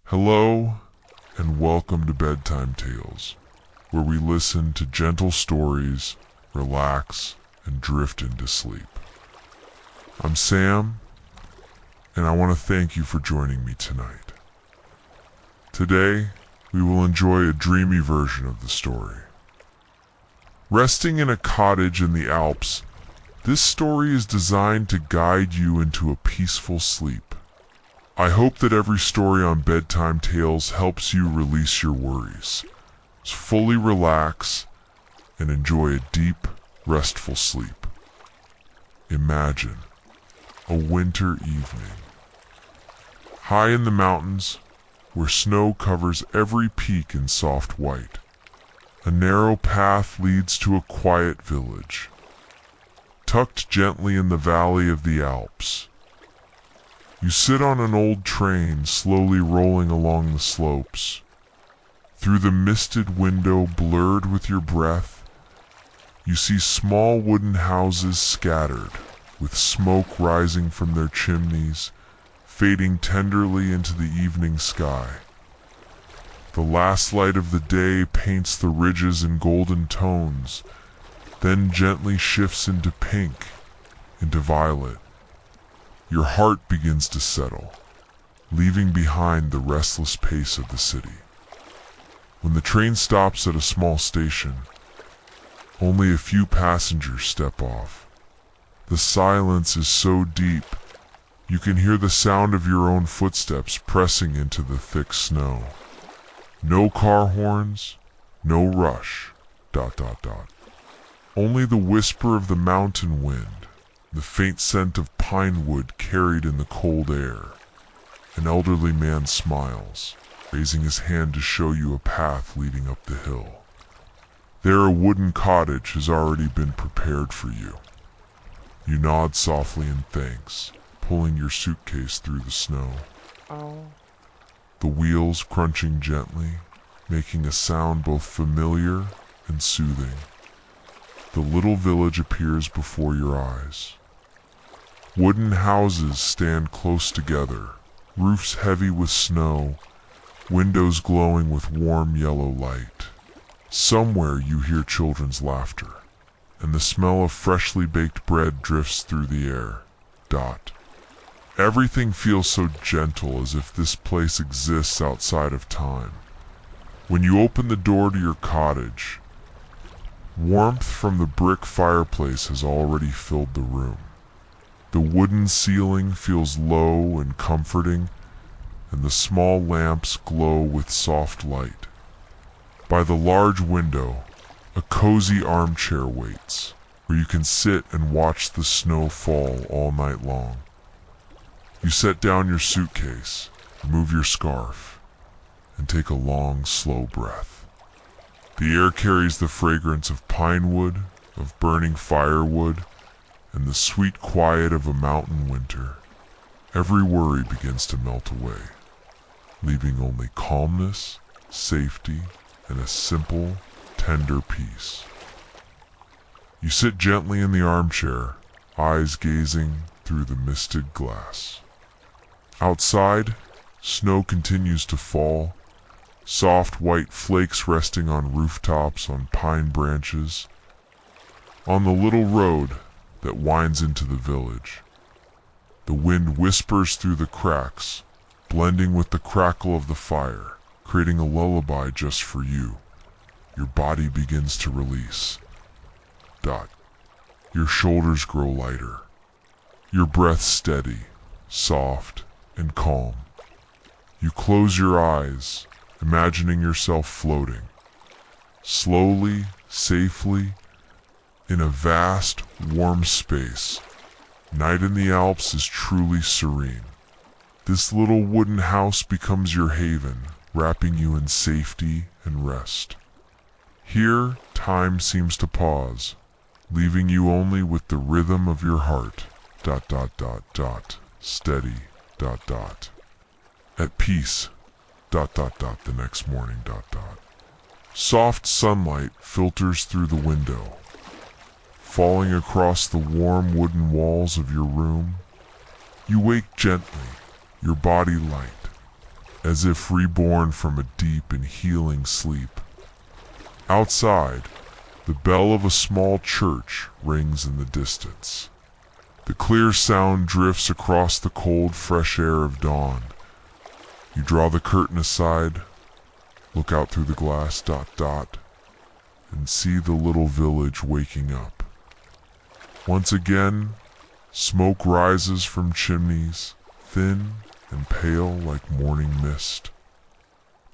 Hello, and welcome to Bedtime Tales, where we listen to gentle stories, relax, and drift into sleep. I'm Sam, and I want to thank you for joining me tonight. Today, we will enjoy a dreamy version of the story. Resting in a cottage in the Alps, this story is designed to guide you into a peaceful sleep. I hope that every story on Bedtime Tales helps you release your worries, fully relax, and enjoy a deep, restful sleep. Imagine a winter evening. High in the mountains, where snow covers every peak in soft white, a narrow path leads to a quiet village. Tucked gently in the valley of the Alps, you sit on an old train slowly rolling along the slopes. Through the misted window blurred with your breath, you see small wooden houses scattered, with smoke rising from their chimneys, fading tenderly into the evening sky. The last light of the day paints the ridges in golden tones, then gently shifts into pink, into violet. Your heart begins to settle, leaving behind the restless pace of the city. When the train stops at a small station, only a few passengers step off. The silence is so deep, you can hear the sound of your own footsteps pressing into the thick snow. No car horns, no rush, ... Only the whisper of the mountain wind, the faint scent of pine wood carried in the cold air. An elderly man smiles, raising his hand to show you a path leading up the hill. There a wooden cottage has already been prepared for you. You nod softly in thanks, pulling your suitcase through the snow. The wheels crunching gently, making a sound both familiar and soothing. The little village appears before your eyes. Wooden houses stand close together, roofs heavy with snow, windows glowing with warm yellow light. Somewhere you hear children's laughter, and the smell of freshly baked bread drifts through the air. Everything feels so gentle, as if this place exists outside of time. When you open the door to your cottage, warmth from the brick fireplace has already filled the room. The wooden ceiling feels low and comforting, and the small lamps glow with soft light. By the large window, a cozy armchair waits, where you can sit and watch the snow fall all night long. You set down your suitcase, remove your scarf, and take a long, slow breath. The air carries the fragrance of pine wood, of burning firewood, and the sweet quiet of a mountain winter. Every worry begins to melt away, leaving only calmness, safety, and a simple, tender peace. You sit gently in the armchair, eyes gazing through the misted glass. Outside, snow continues to fall, soft white flakes resting on rooftops, on pine branches. On the little road that winds into the village, the wind whispers through the cracks, blending with the crackle of the fire, creating a lullaby just for you. Your body begins to release. Your shoulders grow lighter, your breath steady, soft, and calm. You close your eyes, imagining yourself floating, slowly, safely, in a vast, warm space. Night in the Alps is truly serene. This little wooden house becomes your haven, wrapping you in safety and rest. Here, time seems to pause, leaving you only with the rhythm of your heart. Steady. At peace. The next morning. Soft sunlight filters through the window, falling across the warm wooden walls of your room. You wake gently, your body light, as if reborn from a deep and healing sleep. Outside, the bell of a small church rings in the distance. The clear sound drifts across the cold, fresh air of dawn. You draw the curtain aside, look out through the glass, and see the little village waking up. Once again, smoke rises from chimneys, thin and pale like morning mist.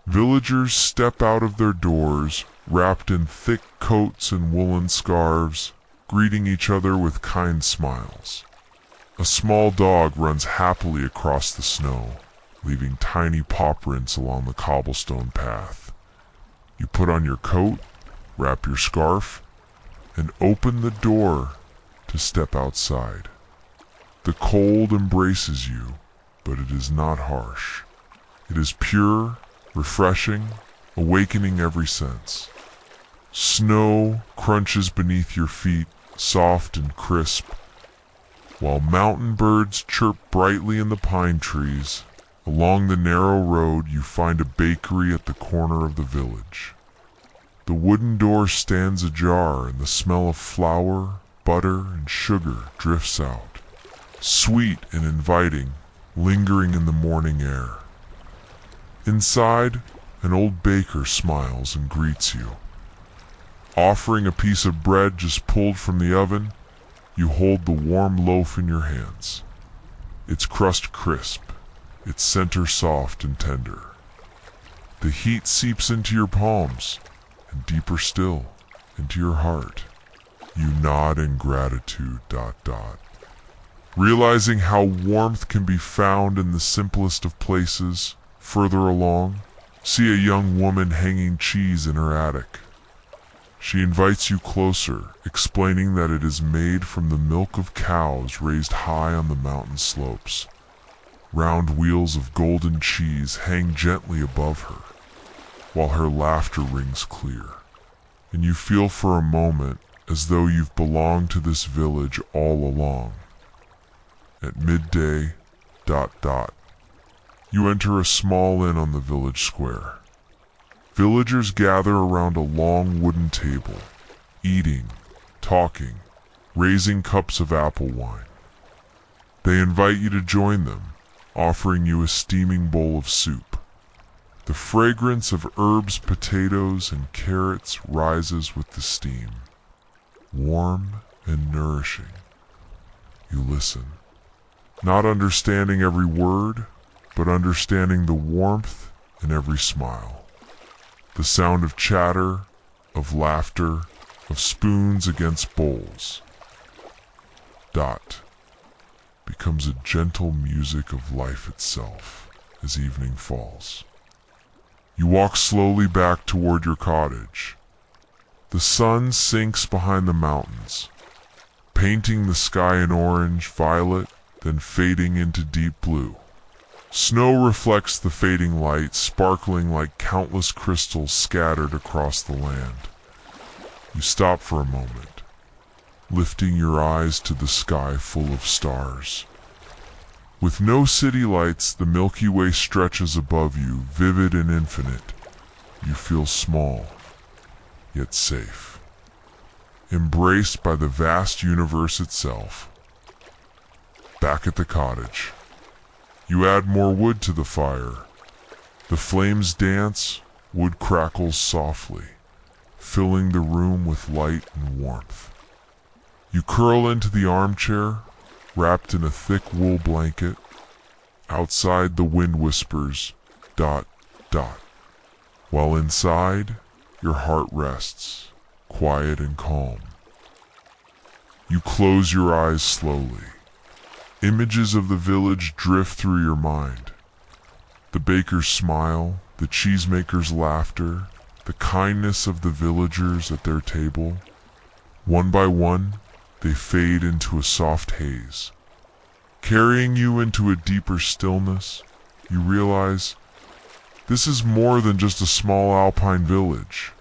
Villagers step out of their doors, wrapped in thick coats and woolen scarves, greeting each other with kind smiles. A small dog runs happily across the snow, leaving tiny paw prints along the cobblestone path. You put on your coat, wrap your scarf, and open the door to step outside. The cold embraces you, but it is not harsh. It is pure, refreshing, awakening every sense. Snow crunches beneath your feet, soft and crisp, while mountain birds chirp brightly in the pine trees. Along the narrow road you find a bakery at the corner of the village. The wooden door stands ajar and the smell of flour, butter, and sugar drifts out, sweet and inviting, lingering in the morning air. Inside, an old baker smiles and greets you. Offering a piece of bread just pulled from the oven, you hold the warm loaf in your hands. Its crust crisp, its center soft and tender. The heat seeps into your palms, and deeper still, into your heart. You nod in gratitude, realizing how warmth can be found in the simplest of places. Further along, see a young woman hanging cheese in her attic. She invites you closer, explaining that it is made from the milk of cows raised high on the mountain slopes. Round wheels of golden cheese hang gently above her, while her laughter rings clear, and you feel for a moment as though you've belonged to this village all along. At midday, you enter a small inn on the village square. Villagers gather around a long wooden table, eating, talking, raising cups of apple wine. They invite you to join them, offering you a steaming bowl of soup. The fragrance of herbs, potatoes, and carrots rises with the steam, warm and nourishing. You listen, not understanding every word, but understanding the warmth in every smile. The sound of chatter, of laughter, of spoons against bowls. Becomes a gentle music of life itself as evening falls. You walk slowly back toward your cottage. The sun sinks behind the mountains, painting the sky in orange, violet, then fading into deep blue. Snow reflects the fading light, sparkling like countless crystals scattered across the land. You stop for a moment, lifting your eyes to the sky full of stars. With no city lights, the Milky Way stretches above you, vivid and infinite. You feel small, yet safe, embraced by the vast universe itself. Back at the cottage, you add more wood to the fire. The flames dance, wood crackles softly, filling the room with light and warmth. You curl into the armchair, wrapped in a thick wool blanket. Outside the wind whispers, ... while inside, your heart rests, quiet and calm. You close your eyes slowly. Images of the village drift through your mind. The baker's smile, the cheesemaker's laughter, the kindness of the villagers at their table. One by one, they fade into a soft haze. Carrying you into a deeper stillness, you realize this is more than just a small alpine village.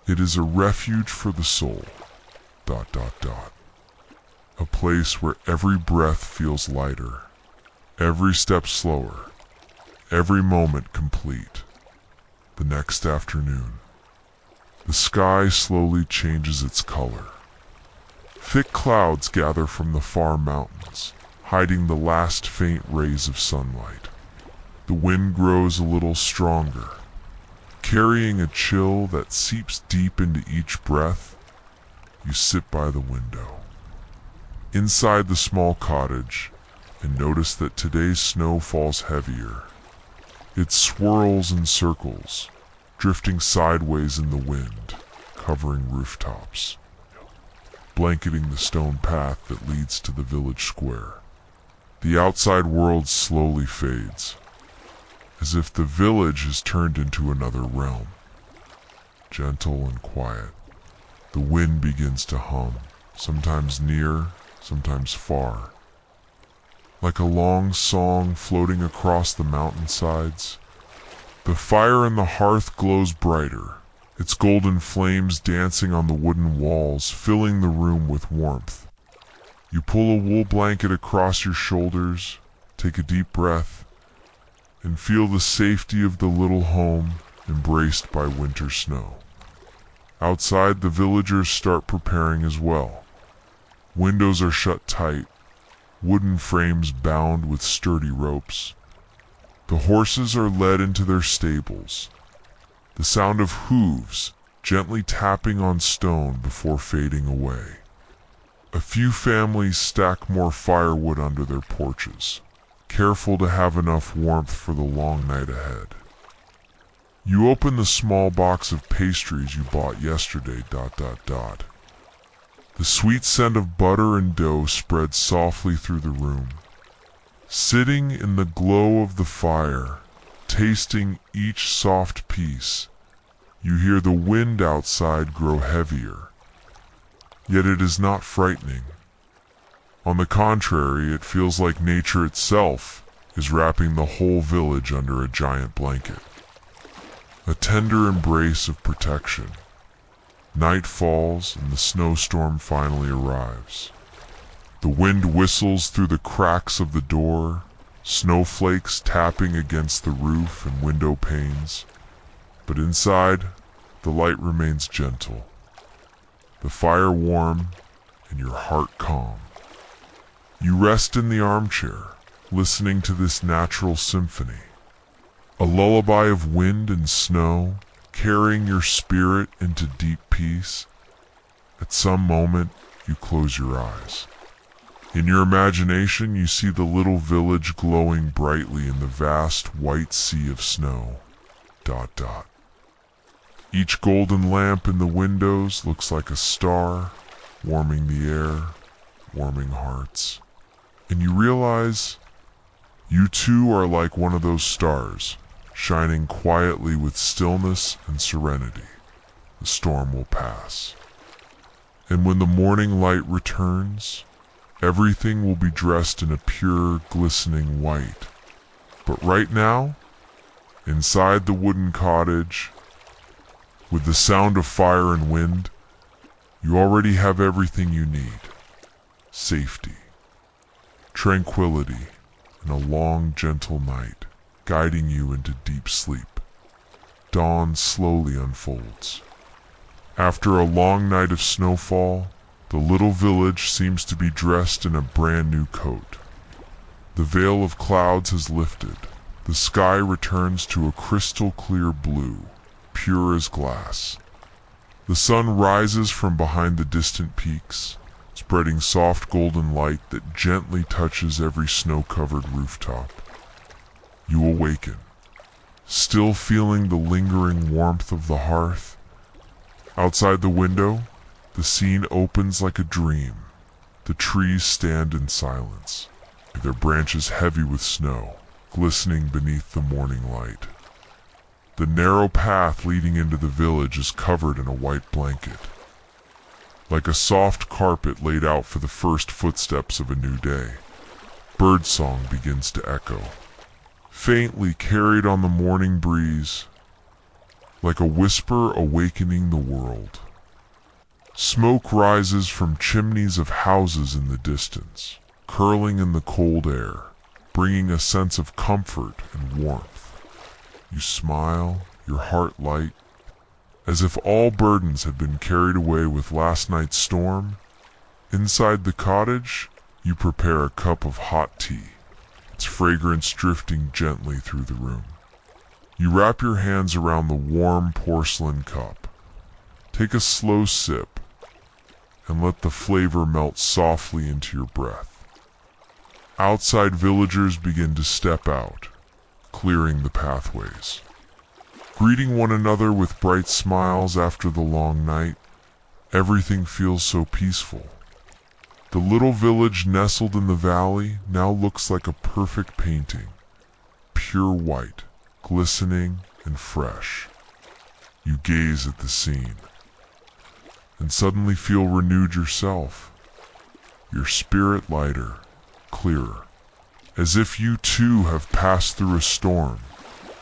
It is a refuge for the soul. ... A place where every breath feels lighter, every step slower, every moment complete. The next afternoon, the sky slowly changes its color. Thick clouds gather from the far mountains, hiding the last faint rays of sunlight. The wind grows a little stronger, carrying a chill that seeps deep into each breath. You sit by the window, inside the small cottage, and notice that today's snow falls heavier. It swirls in circles, drifting sideways in the wind, covering rooftops, blanketing the stone path that leads to the village square. The outside world slowly fades, as if the village has turned into another realm. Gentle and quiet, the wind begins to hum, sometimes near, sometimes far, like a long song floating across the mountainsides. The fire in the hearth glows brighter, its golden flames dancing on the wooden walls, filling the room with warmth. You pull a wool blanket across your shoulders, take a deep breath, and feel the safety of the little home embraced by winter snow. Outside, the villagers start preparing as well. Windows are shut tight, wooden frames bound with sturdy ropes. The horses are led into their stables, the sound of hooves gently tapping on stone before fading away. A few families stack more firewood under their porches, careful to have enough warmth for the long night ahead. You open the small box of pastries you bought yesterday. The sweet scent of butter and dough spreads softly through the room. Sitting in the glow of the fire, tasting each soft piece, you hear the wind outside grow heavier. Yet it is not frightening. On the contrary, it feels like nature itself is wrapping the whole village under a giant blanket. A tender embrace of protection. Night falls and the snowstorm finally arrives. The wind whistles through the cracks of the door, snowflakes tapping against the roof and window panes. But inside, the light remains gentle, the fire warm, and your heart calm. You rest in the armchair, listening to this natural symphony, a lullaby of wind and snow, carrying your spirit into deep peace. At some moment, you close your eyes. In your imagination, you see the little village glowing brightly in the vast white sea of snow. Each golden lamp in the windows looks like a star, warming the air, warming hearts. And you realize you too are like one of those stars, shining quietly with stillness and serenity. The storm will pass. And when the morning light returns, everything will be dressed in a pure, glistening white. But right now, inside the wooden cottage, with the sound of fire and wind, you already have everything you need. Safety, tranquility, and a long, gentle night, guiding you into deep sleep. Dawn slowly unfolds. After a long night of snowfall, the little village seems to be dressed in a brand new coat. The veil of clouds has lifted. The sky returns to a crystal clear blue, pure as glass. The sun rises from behind the distant peaks, spreading soft golden light that gently touches every snow-covered rooftop. You awaken, still feeling the lingering warmth of the hearth. Outside the window, the scene opens like a dream. The trees stand in silence, their branches heavy with snow, glistening beneath the morning light. The narrow path leading into the village is covered in a white blanket, like a soft carpet laid out for the first footsteps of a new day. Birdsong begins to echo, faintly carried on the morning breeze, like a whisper awakening the world. Smoke rises from chimneys of houses in the distance, curling in the cold air, bringing a sense of comfort and warmth. You smile, your heart light, as if all burdens had been carried away with last night's storm. Inside the cottage, you prepare a cup of hot tea, its fragrance drifting gently through the room. You wrap your hands around the warm porcelain cup. Take a slow sip, and let the flavor melt softly into your breath. Outside villagers begin to step out, clearing the pathways. Greeting one another with bright smiles after the long night, everything feels so peaceful. The little village nestled in the valley now looks like a perfect painting, pure white, glistening and fresh. You gaze at the scene, and suddenly feel renewed yourself, your spirit lighter, clearer, as if you too have passed through a storm,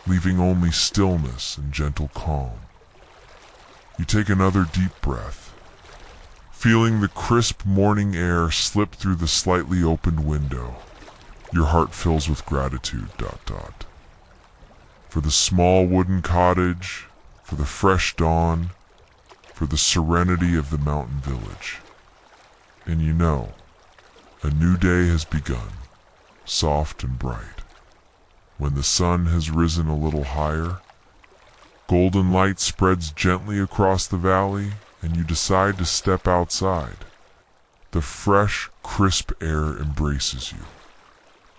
leaving only stillness and gentle calm. You take another deep breath, feeling the crisp morning air slip through the slightly opened window. Your heart fills with gratitude, for the small wooden cottage, for the fresh dawn, for the serenity of the mountain village. And you know, a new day has begun, soft and bright. When the sun has risen a little higher, golden light spreads gently across the valley, and you decide to step outside. The fresh, crisp air embraces you,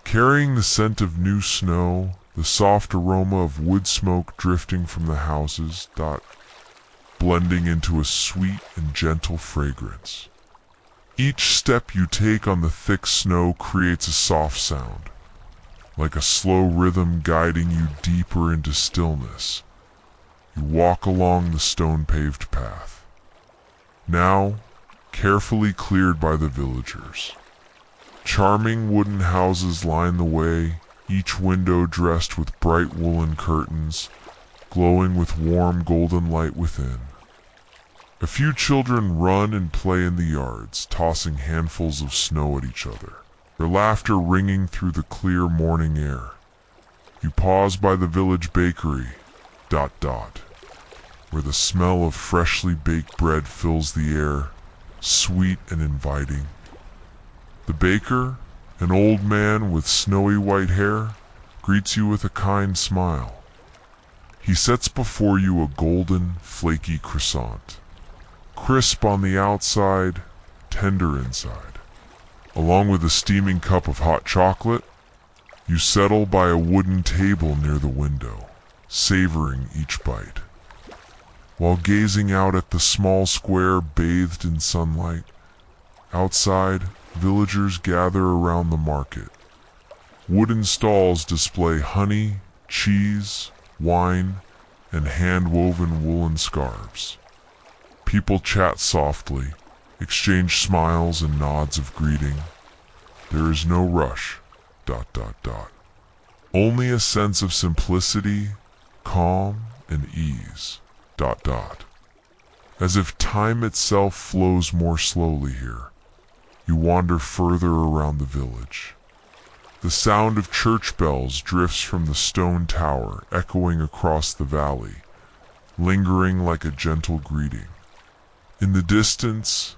carrying the scent of new snow, the soft aroma of wood smoke drifting from the houses, blending into a sweet and gentle fragrance. Each step you take on the thick snow creates a soft sound, like a slow rhythm guiding you deeper into stillness. You walk along the stone-paved path, now carefully cleared by the villagers. Charming wooden houses line the way, each window dressed with bright woolen curtains, glowing with warm golden light within. A few children run and play in the yards, tossing handfuls of snow at each other, their laughter ringing through the clear morning air. You pause by the village bakery, where the smell of freshly baked bread fills the air, sweet and inviting. The baker, an old man with snowy white hair, greets you with a kind smile. He sets before you a golden, flaky croissant, crisp on the outside, tender inside. Along with a steaming cup of hot chocolate, you settle by a wooden table near the window, savoring each bite. While gazing out at the small square bathed in sunlight, outside, villagers gather around the market. Wooden stalls display honey, cheese, wine, and hand-woven woolen scarves. People chat softly, exchange smiles and nods of greeting. There is no rush, only a sense of simplicity, calm, and ease, as if time itself flows more slowly here. You wander further around the village. The sound of church bells drifts from the stone tower, echoing across the valley, lingering like a gentle greeting. In the distance,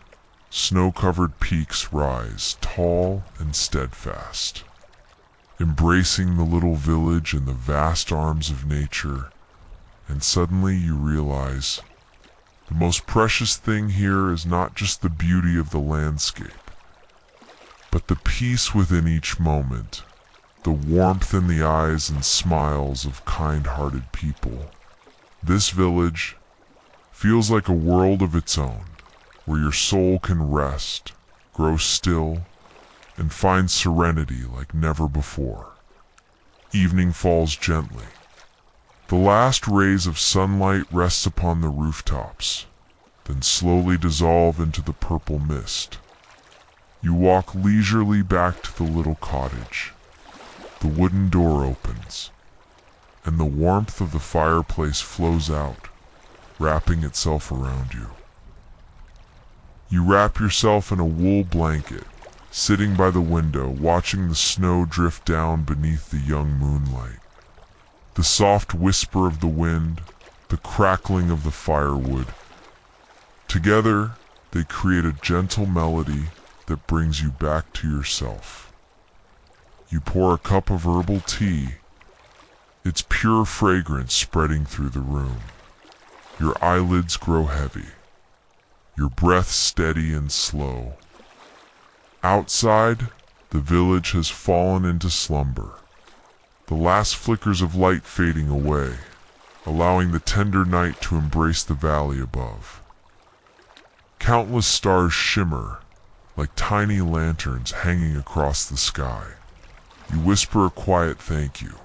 snow-covered peaks rise, tall and steadfast, embracing the little village in the vast arms of nature, and suddenly you realize the most precious thing here is not just the beauty of the landscape, but the peace within each moment, the warmth in the eyes and smiles of kind-hearted people. This village feels like a world of its own, where your soul can rest, grow still, and find serenity like never before. Evening falls gently. The last rays of sunlight rest upon the rooftops, then slowly dissolve into the purple mist. You walk leisurely back to the little cottage. The wooden door opens, and the warmth of the fireplace flows out, wrapping itself around you. You wrap yourself in a wool blanket, sitting by the window, watching the snow drift down beneath the young moonlight. The soft whisper of the wind, the crackling of the firewood. Together, they create a gentle melody that brings you back to yourself. You pour a cup of herbal tea, its pure fragrance spreading through the room. Your eyelids grow heavy, your breath steady and slow. Outside, the village has fallen into slumber, the last flickers of light fading away, allowing the tender night to embrace the valley above. Countless stars shimmer like tiny lanterns hanging across the sky. You whisper a quiet thank you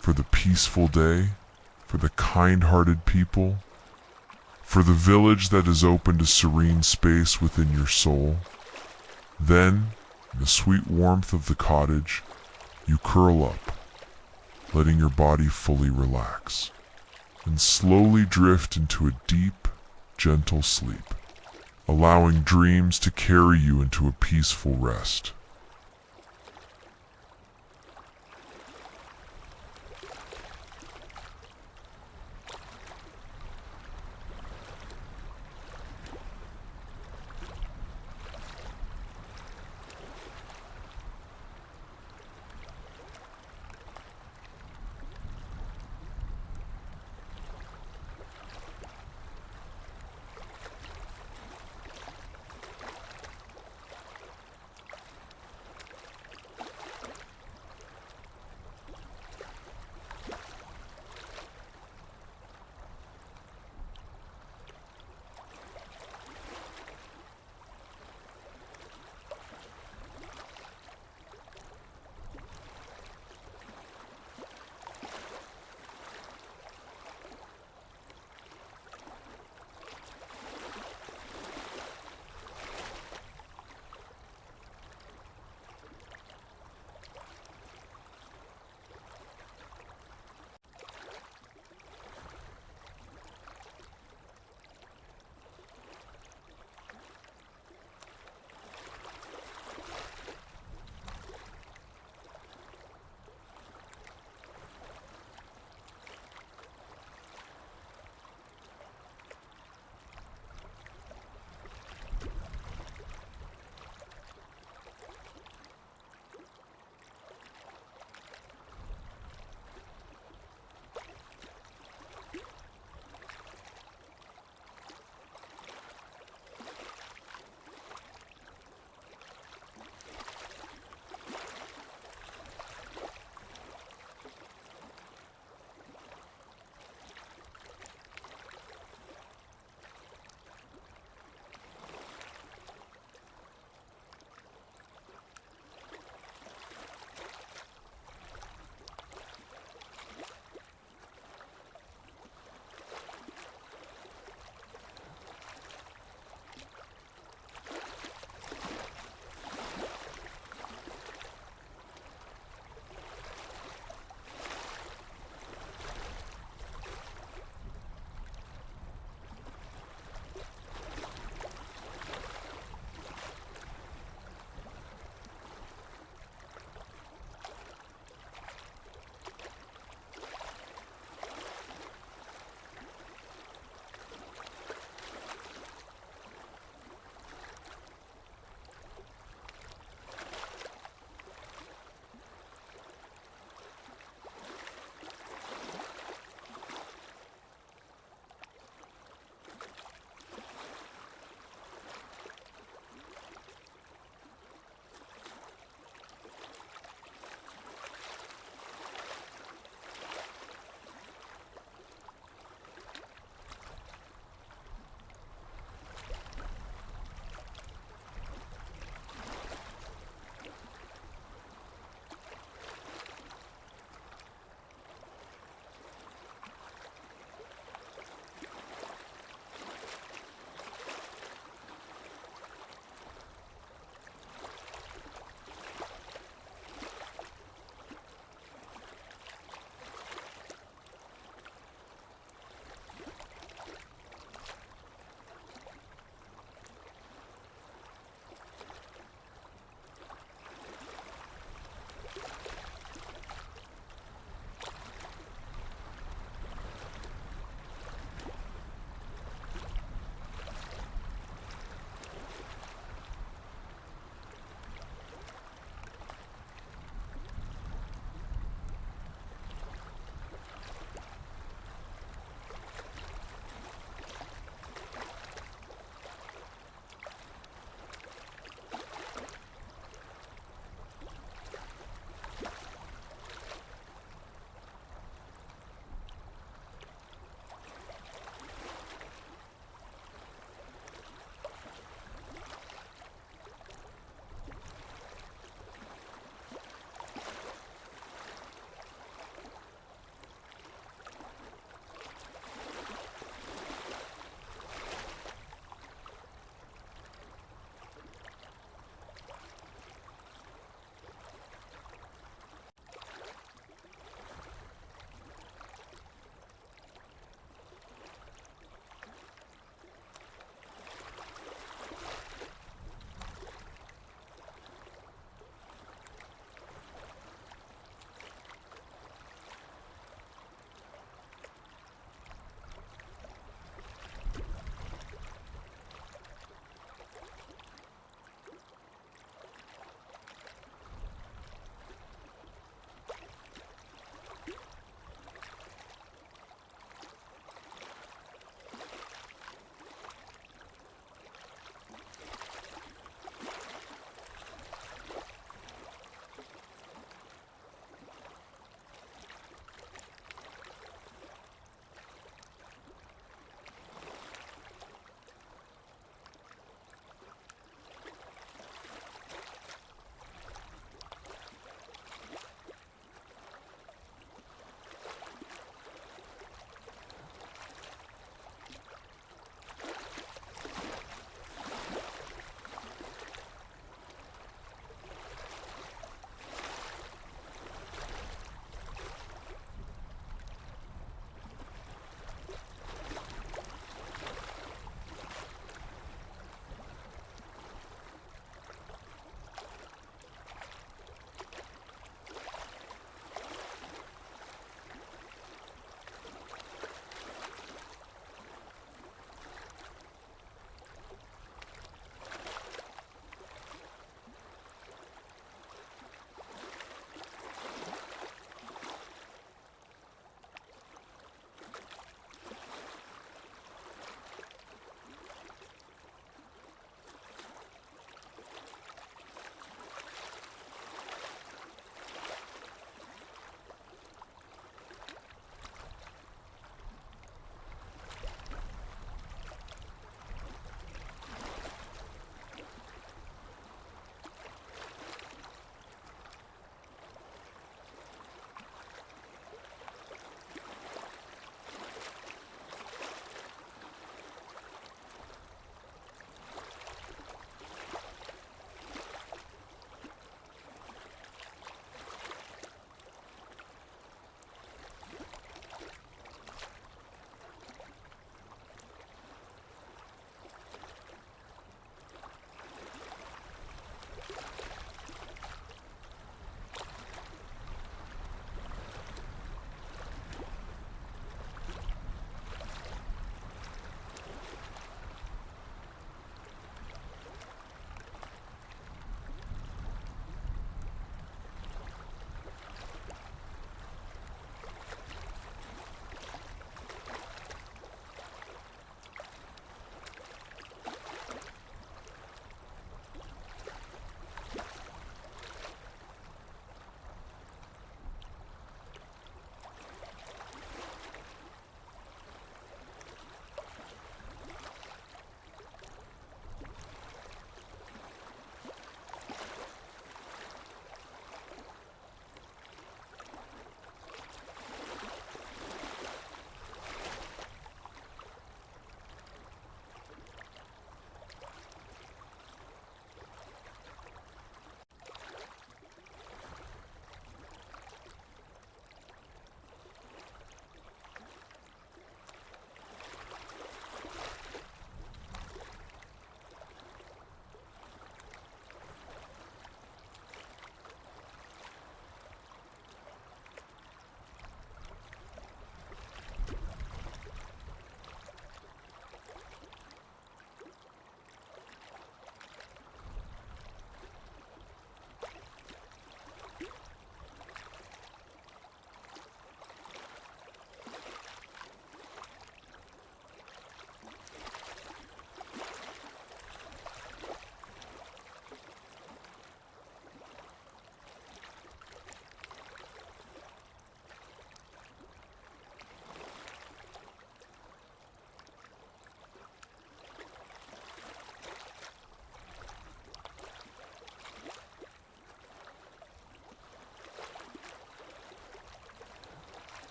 for the peaceful day, for the kind-hearted people, for the village that has opened a serene space within your soul. Then, in the sweet warmth of the cottage, you curl up, letting your body fully relax, and slowly drift into a deep, gentle sleep, allowing dreams to carry you into a peaceful rest.